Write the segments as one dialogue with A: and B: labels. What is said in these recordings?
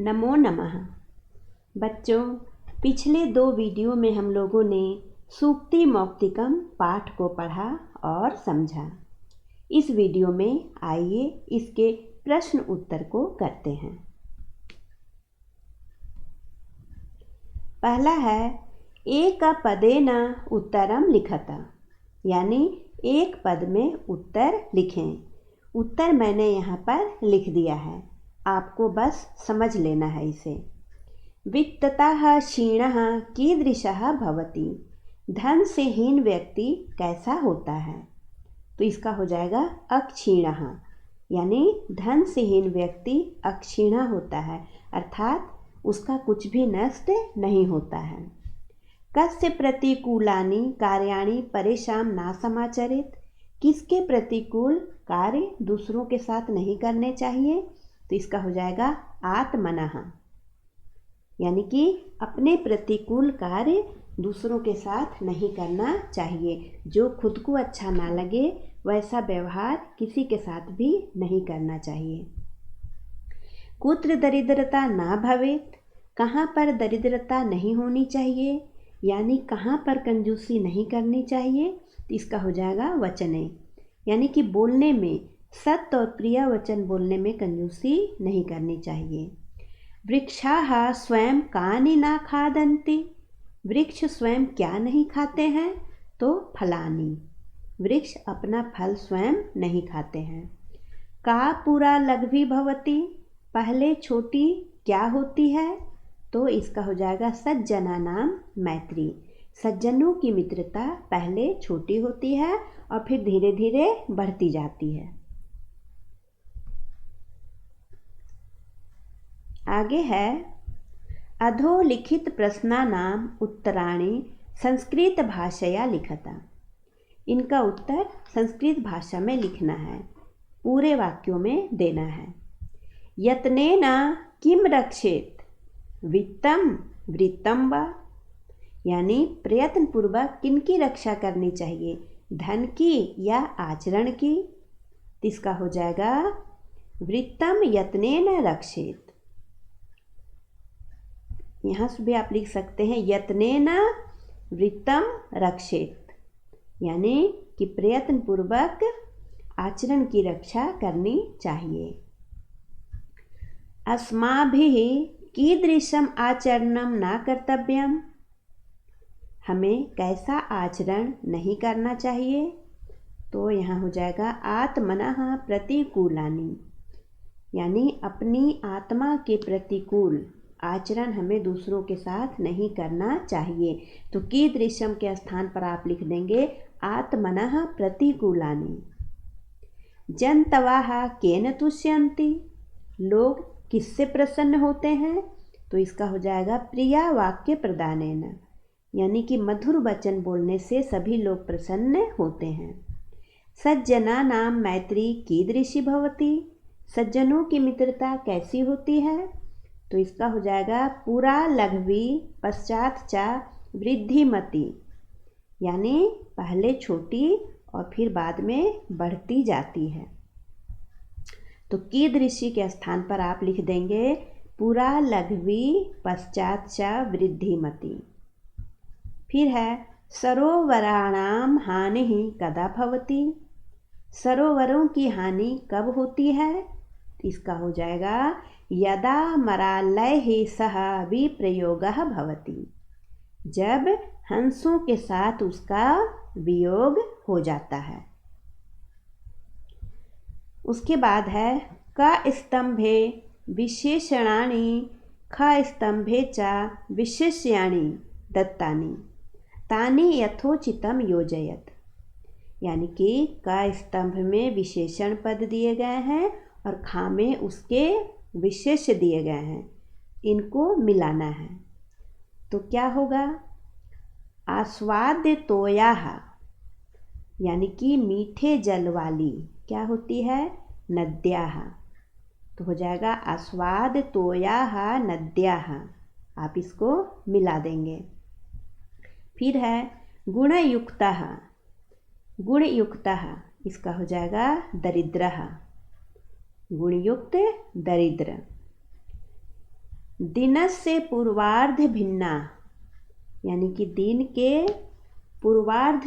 A: नमो नमः। बच्चों, पिछले 2 वीडियो में हम लोगों ने सूक्ति मौक्तिकम पाठ को पढ़ा और समझा। इस वीडियो में आइए इसके प्रश्न उत्तर को करते हैं। पहला है, एक पदेन उत्तरम लिखत, यानी एक पद में उत्तर लिखें। उत्तर मैंने यहाँ पर लिख दिया है, आपको बस समझ लेना है इसे। वित्ततः क्षीणः कीदृशः भवति, धन से हीन व्यक्ति कैसा होता है। तो इसका हो जाएगा अक्षीणः, यानी धन से हीन व्यक्ति अक्षीण होता है, अर्थात उसका कुछ भी नष्ट नहीं होता है। कस्य प्रतिकूलानि कार्याणि परेषां न समाचरेत्, किसके प्रतिकूल कार्य दूसरों के साथ नहीं करने चाहिए। तो इसका हो जाएगा आत्मनः, यानी कि अपने प्रतिकूल कार्य दूसरों के साथ नहीं करना चाहिए। जो खुद को अच्छा ना लगे वैसा व्यवहार किसी के साथ भी नहीं करना चाहिए। कुत्र दरिद्रता ना भवेत्, कहाँ पर दरिद्रता नहीं होनी चाहिए, यानी कहाँ पर कंजूसी नहीं करनी चाहिए। तो इसका हो जाएगा वचने, यानी कि बोलने में सत्य और प्रिय वचन बोलने में कंजूसी नहीं करनी चाहिए। वृक्षाः स्वयं कानि न खादन्ति, वृक्ष स्वयं क्या नहीं खाते हैं। तो फलानि, वृक्ष अपना फल स्वयं नहीं खाते हैं। का पुरा लघ्वी भवति, पहले छोटी क्या होती है। तो इसका हो जाएगा सज्जनानां मैत्री, सज्जनों की मित्रता पहले छोटी होती है और फिर धीरे धीरे बढ़ती जाती है। आगे है, अधोलिखित प्रश्नानाम उत्तराणि संस्कृत भाषया लिखता, इनका उत्तर संस्कृत भाषा में लिखना है, पूरे वाक्यों में देना है। यत्नेन किम रक्षेत, वित्तम वृत्तम वा, यानी प्रयत्न पूर्वक किनकी रक्षा करनी चाहिए, धन की या आचरण की। इसका हो जाएगा वृत्तम यत्नेन रक्षेत। यहाँ से भी आप लिख सकते हैं यत्नेन वृत्तम रक्षेत, यानी कि प्रयत्न पूर्वक आचरण की रक्षा करनी चाहिए। अस्माभिः कीदृशम आचरणम न कर्तव्यम, हमें कैसा आचरण नहीं करना चाहिए। तो यहाँ हो जाएगा आत्मनः प्रतिकूलानि, यानी अपनी आत्मा के प्रतिकूल आचरण हमें दूसरों के साथ नहीं करना चाहिए। तो कीदृशम के स्थान पर आप लिख देंगे आत्मनः प्रतिकूलानि। जन्तवः केन तुष्यन्ति, लोग किससे प्रसन्न होते हैं। तो इसका हो जाएगा प्रिया वाक्य प्रदानेन, यानी कि मधुर वचन बोलने से सभी लोग प्रसन्न होते हैं। सज्जनानां मैत्री कीदृशी भवति, सज्जनों की मित्रता कैसी होती है। तो इसका हो जाएगा पुरा लघ्वी पश्चात चा वृद्धिमती, यानी पहले छोटी और फिर बाद में बढ़ती जाती है। तो कीदृशी के स्थान पर आप लिख देंगे पुरा लघ्वी पश्चात चा वृद्धिमती। फिर है सरोवराणाम हानि कदा भवति, सरोवरों की हानि कब होती है। इसका हो जाएगा यदा मरालैः सह विप्रयोगः भवति, जब हंसों के साथ उसका वियोग हो जाता है। उसके बाद है क स्तंभे विशेषणानि ख स्तंभे च विशेष्याणि दत्तानि तानि यथोचितम योजयत, यानी कि क स्तंभ में विशेषण पद दिए गए हैं और ख में उसके विशेष दिए गए हैं, इनको मिलाना है। तो क्या होगा, आस्वाद्य तोयाः, यानी कि मीठे जल वाली क्या होती है, नद्याः। तो हो जाएगा आस्वाद तोयाः नद्याः, आप इसको मिला देंगे। फिर है गुणयुक्तः, गुणयुक्तः इसका हो जाएगा दरिद्रः, गुणयुक्त दरिद्र। दिनस्य पूर्वार्ध भिन्ना, यानी कि दिन के पूर्वार्ध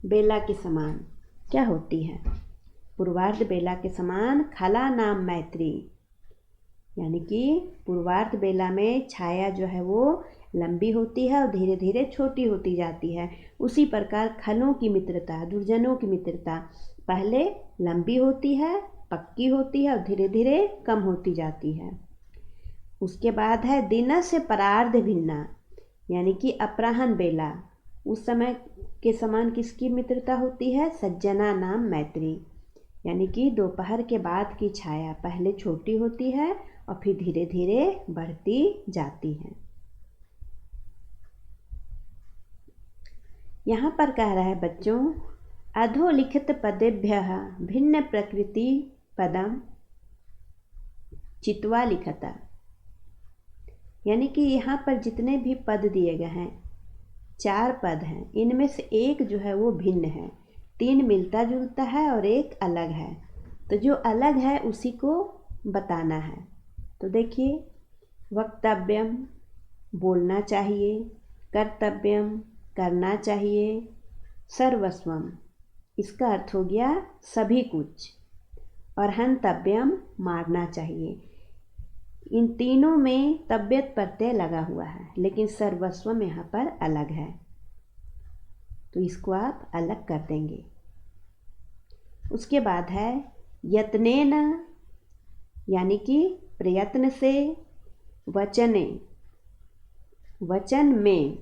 A: बेला के समान क्या होती है? पूर्वार्ध बेला के समान खला नाम मैत्री, यानी कि पूर्वार्ध बेला में छाया जो है वो लंबी होती है और धीरे धीरे छोटी होती जाती है। उसी प्रकार खलों की मित्रता, दुर्जनों की मित्रता पहले लंबी होती है, पक्की होती है और धीरे धीरे कम होती जाती है। उसके बाद है दिनस्य परार्ध भिन्ना, यानी कि अपराह्न बेला, उस समय के समान किसकी मित्रता होती है? सज्जना नाम मैत्री, यानी कि दोपहर के बाद की छाया पहले छोटी होती है और फिर धीरे धीरे बढ़ती जाती है। यहाँ पर कह रहा है बच्चों, अधोलिखित पदेभ्यः भिन्न प्रकृति पदम चित्वा लिखता, यानी कि यहाँ पर जितने भी पद दिए गए हैं 4 पद हैं, इनमें से एक जो है वो भिन्न है, 3 मिलता जुलता है और एक अलग है। तो जो अलग है उसी को बताना है। तो देखिए, वक्तव्यम बोलना चाहिए, कर्तव्यम करना चाहिए, सर्वस्वम इसका अर्थ हो गया सभी कुछ, और हंतव्यम मारना चाहिए। इन तीनों में तबियत प्रत्यय लगा हुआ है, लेकिन सर्वस्वम यहाँ पर अलग है, तो इसको आप अलग कर देंगे। उसके बाद है यत्नेन, यानी कि प्रयत्न से, वचने वचन में,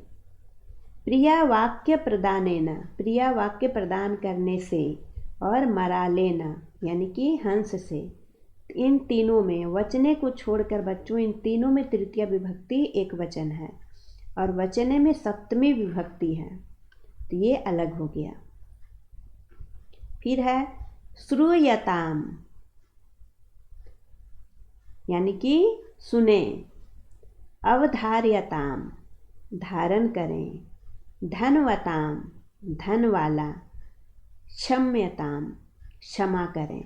A: प्रिया वाक्य प्रदानेन प्रिया वाक्य प्रदान करने से, और मरालेन यानी कि हंस से। इन तीनों में वचने को छोड़कर बच्चों इन तीनों में तृतीय विभक्ति एक वचन है और वचने में सप्तमी विभक्ति है, तो ये अलग हो गया। फिर है श्रूयताम, यानी कि सुने, अवधार्यताम धारण करें, धनवताम धन वाला, क्षम्यताम क्षमा करें।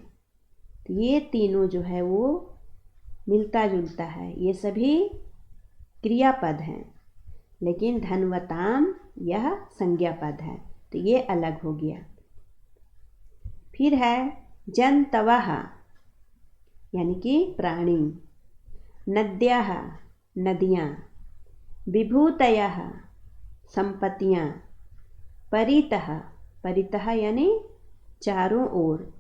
A: तो ये तीनों जो है वो मिलता जुलता है, ये सभी क्रियापद हैं, लेकिन धनवताम यह संज्ञा पद है, तो ये अलग हो गया। फिर है जंतवः, यानी कि प्राणी, नद्याः नदियाँ, विभूतयः संपत्तियाँ, परितः परितः यानी चारों ओर,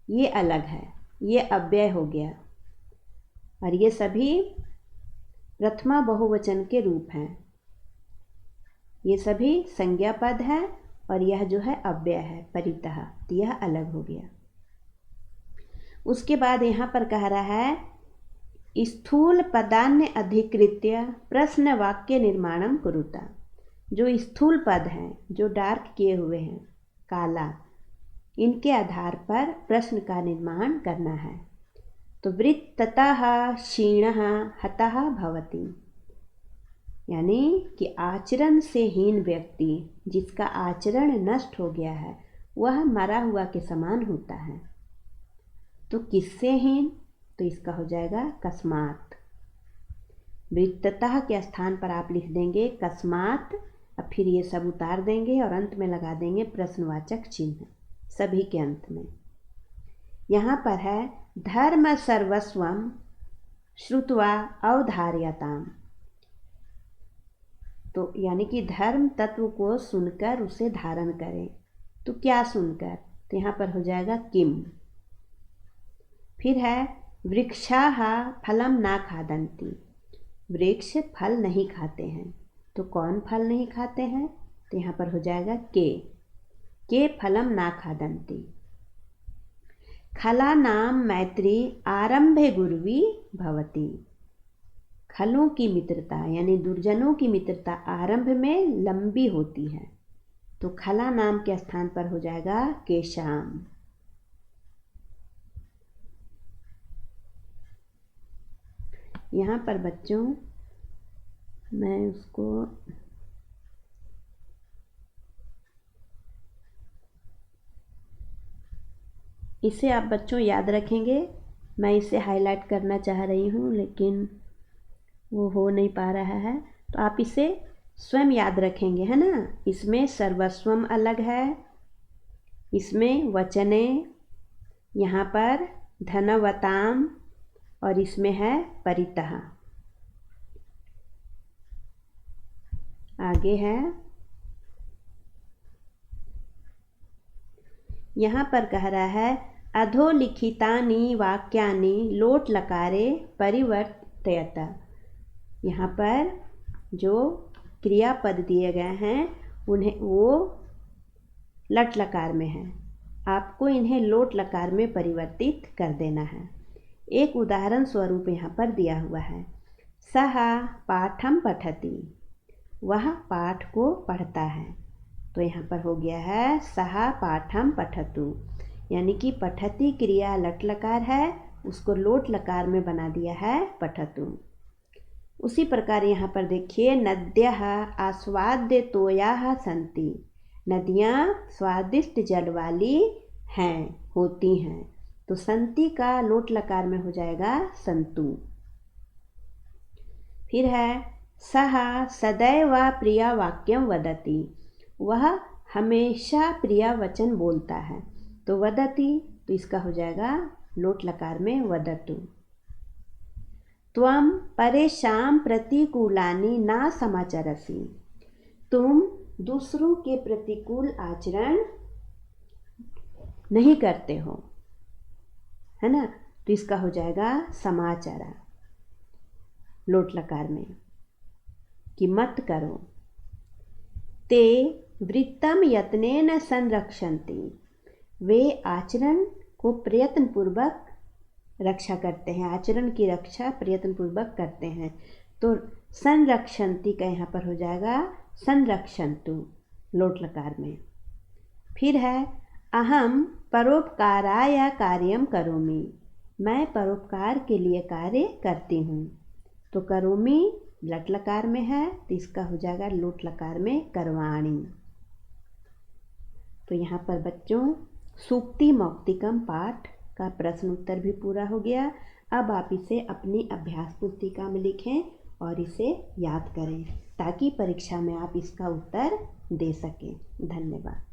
A: ये अलग है, ये अव्यय हो गया। और ये सभी प्रथमा बहुवचन के रूप हैं, ये सभी संज्ञा पद है और यह जो है अव्यय है परितः, तो यह अलग हो गया। उसके बाद यहाँ पर कह रहा है स्थूल पदान्य अधिकृत्य प्रश्न वाक्य निर्माणम कुरुता। जो स्थूल पद हैं, जो डार्क किए हुए हैं, काला, इनके आधार पर प्रश्न का निर्माण करना है। तो वृत्ततः क्षीणः हतः भवति, यानी कि आचरण से हीन व्यक्ति, जिसका आचरण नष्ट हो गया है, वह मरा हुआ के समान होता है। तो किससे हीन? तो इसका हो जाएगा कस्मात। वृत्ततः के स्थान पर आप लिख देंगे कस्मात, अब फिर ये सब उतार देंगे और अंत में लगा देंगे प्रश्नवाचक चिन्ह, सभी के अंत में। यहाँ पर है धर्म सर्वस्वम श्रुत्वा अवधार्यताम, तो यानी कि धर्म तत्व को सुनकर उसे धारण करें। तो क्या सुनकर? तो यहाँ पर हो जाएगा किम। फिर है वृक्षाः फलम ना खादन्ति, वृक्ष फल नहीं खाते हैं। तो कौन फल नहीं खाते हैं? तो यहाँ पर हो जाएगा के फलम ना खादन्ति। खला नाम मैत्री आरंभे गुरुवी भवति, खलों की मित्रता यानी दुर्जनों की मित्रता आरंभ में लंबी होती है, तो खला नाम के स्थान पर हो जाएगा केशाम। यहाँ पर बच्चों मैं उसको इसे आप बच्चों याद रखेंगे, मैं इसे हाईलाइट करना चाह रही हूँ, लेकिन वो हो नहीं पा रहा है, तो आप इसे स्वयं याद रखेंगे, है ना। इसमें सर्वस्वम अलग है, इसमें वचने, यहाँ पर धनवताम, और इसमें है परितः। आगे है, यहाँ पर कह रहा है अधोलिखितानि वाक्यानि लोट लकारे परिवर्तयत। यहाँ पर जो क्रियापद दिए गए हैं उन्हें वो लट लकार में है, आपको इन्हें लोट लकार में परिवर्तित कर देना है। एक उदाहरण स्वरूप यहाँ पर दिया हुआ है, सह पाठम पठति, वह पाठ को पढ़ता है। तो यहाँ पर हो गया है सह पाठम पठतु, यानी कि पठति क्रिया लट लकार है, उसको लोट लकार में बना दिया है पठतु। उसी प्रकार यहाँ पर देखिए, नद्यः आस्वाद्य तोयाः सन्ति, नदियाँ स्वादिष्ट जल वाली हैं, होती हैं। तो संति का लोट लकार में हो जाएगा संतु। फिर है सह सदैव प्रिया वाक्यम वदति, वह हमेशा प्रिया वचन बोलता है। तो वदति, तो इसका हो जाएगा लोट लकार में वदतु। त्वं परेषां प्रतिकूलानि न समाचरसि, तुम दूसरों के प्रतिकूल आचरण नहीं करते हो, है ना। तो इसका हो जाएगा समाचारा लोट लकार में, कि मत करो। ते वृत्तम यत्नेन संरक्षन्ति, वे आचरण को प्रयत्नपूर्वक रक्षा करते हैं, आचरण की रक्षा प्रयत्नपूर्वक करते हैं। तो संरक्षन्ति का यहाँ पर हो जाएगा संरक्षन्तु लोट लकार में। फिर है अहम परोपकाराय कार्यम करोमि, मैं परोपकार के लिए कार्य करती हूँ। तो करोमि लट लकार में है, तो इसका हो जाएगा लोट लकार में करवाणी। तो यहाँ पर बच्चों सूक्ति मौक्तिकम पाठ का प्रश्न उत्तर भी पूरा हो गया। अब आप इसे अपनी अभ्यास पुस्तिका में लिखें और इसे याद करें, ताकि परीक्षा में आप इसका उत्तर दे सकें। धन्यवाद।